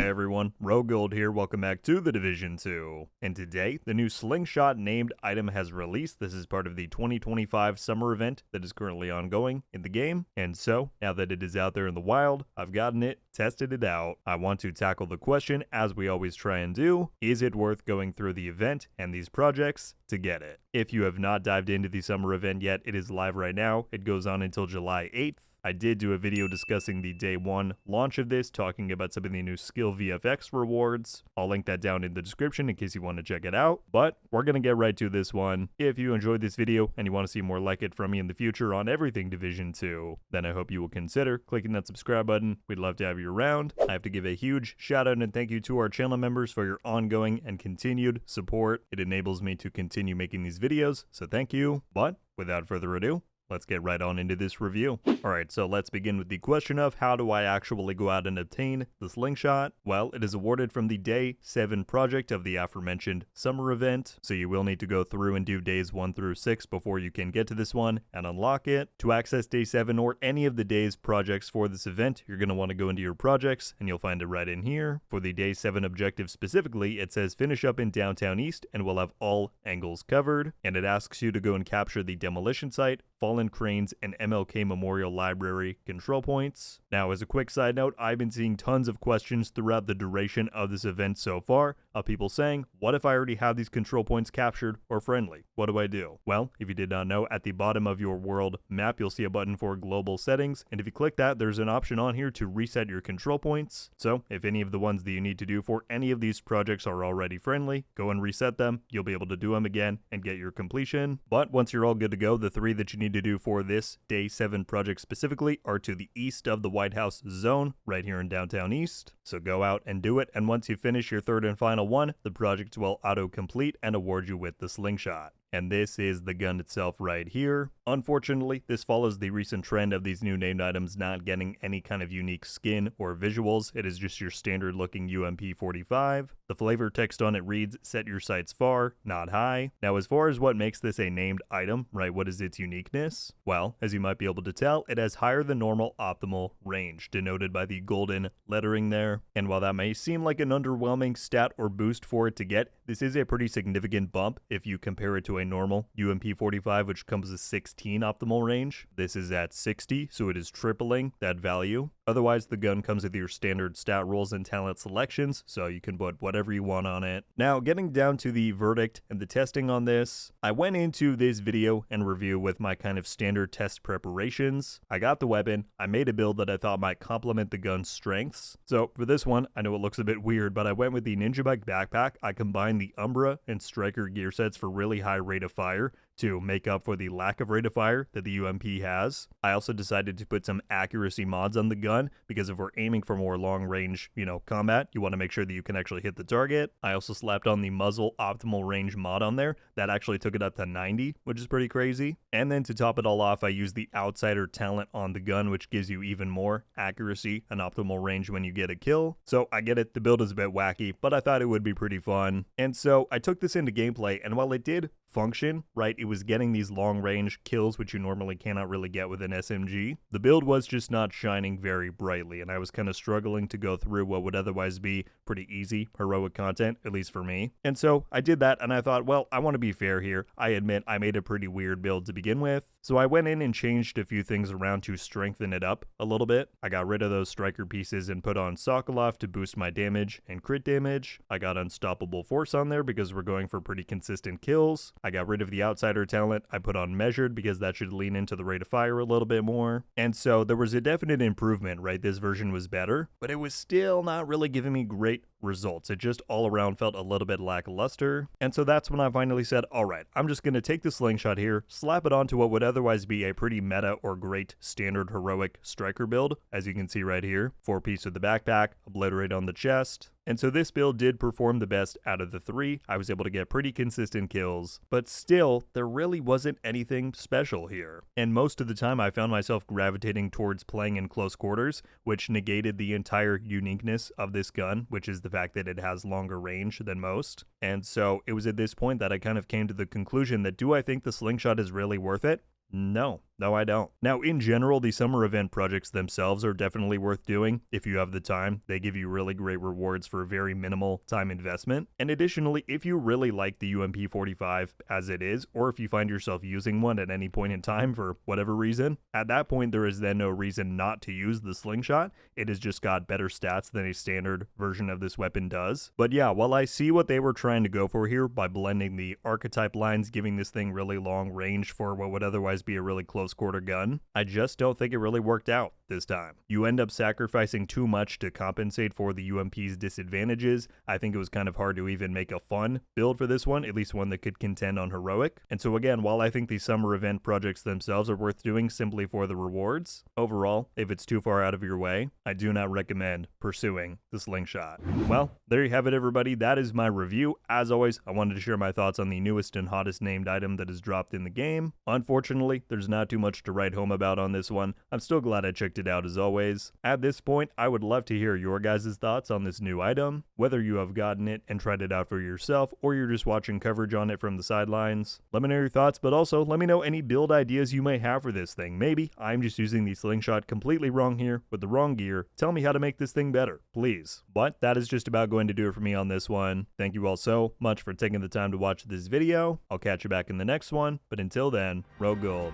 Hey everyone, RogueGold here, welcome back to the Division 2. And today, the new Slingshot named item has released. This is part of the 2025 summer event that is currently ongoing in the game. And so, now that it is out there in the wild, I've gotten it, tested it out. I want to tackle the question, as we always try and do, is it worth going through the event and these projects to get it? If you have not dived into the summer event yet, it is live right now. It goes on until July 8th. I did do a video discussing the day 1 launch of this, talking about some of the new skill VFX rewards. I'll link that down in the description in case you want to check it out, but we're going to get right to this one. If you enjoyed this video and you want to see more like it from me in the future on everything Division 2, then I hope you will consider clicking that subscribe button. We'd love to have you around. I have to give a huge shout out and thank you to our channel members for your ongoing and continued support. It enables me to continue making these videos, so thank you. But without further ado, let's get right on into this review. Alright, so let's begin with the question of how do I actually go out and obtain the Slingshot? Well, it is awarded from the Day 7 project of the aforementioned summer event, so you will need to go through and do days 1 through 6 before you can get to this one and unlock it. To access Day 7 or any of the day's projects for this event, you're going to want to go into your projects and you'll find it right in here. For the Day 7 objective specifically, it says finish up in Downtown East and we'll have all angles covered, and it asks you to go and capture the demolition site, Fallen Cranes, and MLK Memorial Library control points. Now, as a quick side note, I've been seeing tons of questions throughout the duration of this event so far of people saying, what if I already have these control points captured or friendly? What do I do? Well, if you did not know, at the bottom of your world map, you'll see a button for global settings, and if you click that, there's an option on here to reset your control points. So if any of the ones that you need to do for any of these projects are already friendly, go and reset them. You'll be able to do them again and get your completion. But once you're all good to go, the 3 that you need to do for this Day 7 project specifically are to the east of the White House zone, right here in Downtown East. So go out and do it, and once you finish your 3rd and final one, the project will auto-complete and award you with the Slingshot. And this is the gun itself right here. Unfortunately, this follows the recent trend of these new named items not getting any kind of unique skin or visuals. It is just your standard looking UMP45. The flavor text on it reads, set your sights far, not high. Now, as far as what makes this a named item, right, what is its uniqueness? Well, as you might be able to tell, it has higher than normal optimal range, denoted by the golden lettering there. And while that may seem like an underwhelming stat or boost for it to get, this is a pretty significant bump if you compare it to a normal UMP45, which comes with 16 optimal range. This is at 60, so it is tripling that value. Otherwise, the gun comes with your standard stat rolls and talent selections, so you can put whatever you want on it. Now, getting down to the verdict and the testing on this, I went into this video and review with my kind of standard test preparations. I got the weapon, I made a build that I thought might complement the gun's strengths. So for this one, I know it looks a bit weird, but I went with the Ninja Bike backpack. I combined the Umbra and Striker gear sets for really high rate of fire to make up for the lack of rate of fire that the UMP has. I also decided to put some accuracy mods on the gun because if we're aiming for more long range, combat, you want to make sure that you can actually hit the target. I also slapped on the muzzle optimal range mod on there. That actually took it up to 90, which is pretty crazy. And then to top it all off, I used the outsider talent on the gun, which gives you even more accuracy and optimal range when you get a kill. So I get it, the build is a bit wacky, but I thought it would be pretty fun. And so I took this into gameplay, and while it did function, right, it was getting these long range kills which you normally cannot really get with an SMG. The build was just not shining very brightly, and I was kind of struggling to go through what would otherwise be pretty easy heroic content, at least for me. And so I did that, and I thought, well, I want to be fair here. I admit I made a pretty weird build to begin with, so I went in and changed a few things around to strengthen it up a little bit. I got rid of those striker pieces and put on Sokolov to boost my damage and crit damage. I got Unstoppable Force on there because we're going for pretty consistent kills. I got rid of the outsider talent. I put on Measured because that should lean into the rate of fire a little bit more. And so there was a definite improvement, right? This version was better, but it was still not really giving me great results. It just all around felt a little bit lackluster. And so that's when I finally said, all right, I'm just going to take the Slingshot here, slap it onto what would otherwise be a pretty meta or great standard heroic striker build, as you can see right here. 4-piece with the backpack, Obliterate on the chest. And so this build did perform the best out of the 3. I was able to get pretty consistent kills, but still, there really wasn't anything special here. And most of the time I found myself gravitating towards playing in close quarters, which negated the entire uniqueness of this gun, which is the fact that it has longer range than most. And so it was at this point that I kind of came to the conclusion that do I think the Slingshot is really worth it? No, I don't. Now, in general, the summer event projects themselves are definitely worth doing if you have the time. They give you really great rewards for very minimal time investment. And additionally, if you really like the UMP45 as it is, or if you find yourself using one at any point in time for whatever reason, at that point there is then no reason not to use the Slingshot. It has just got better stats than a standard version of this weapon does. But yeah, while I see what they were trying to go for here by blending the archetype lines, giving this thing really long range for what would otherwise be a really close quarter gun, I just don't think it really worked out this time. You end up sacrificing too much to compensate for the UMP's disadvantages. I think it was kind of hard to even make a fun build for this one, at least one that could contend on heroic. And so again, while I think the summer event projects themselves are worth doing simply for the rewards, overall, if it's too far out of your way, I do not recommend pursuing the Slingshot. Well, there you have it, everybody. That is my review. As always, I wanted to share my thoughts on the newest and hottest named item that is dropped in the game. Unfortunately, there's not too much to write home about on this one. I'm still glad I checked it out as always. At this point, I would love to hear your guys' thoughts on this new item, whether you have gotten it and tried it out for yourself, or you're just watching coverage on it from the sidelines. Let me know your thoughts, but also let me know any build ideas you may have for this thing. Maybe I'm just using the Slingshot completely wrong here with the wrong gear. Tell me how to make this thing better, please. But that is just about going to do it for me on this one. Thank you all so much for taking the time to watch this video. I'll catch you back in the next one, but until then, RogueGold.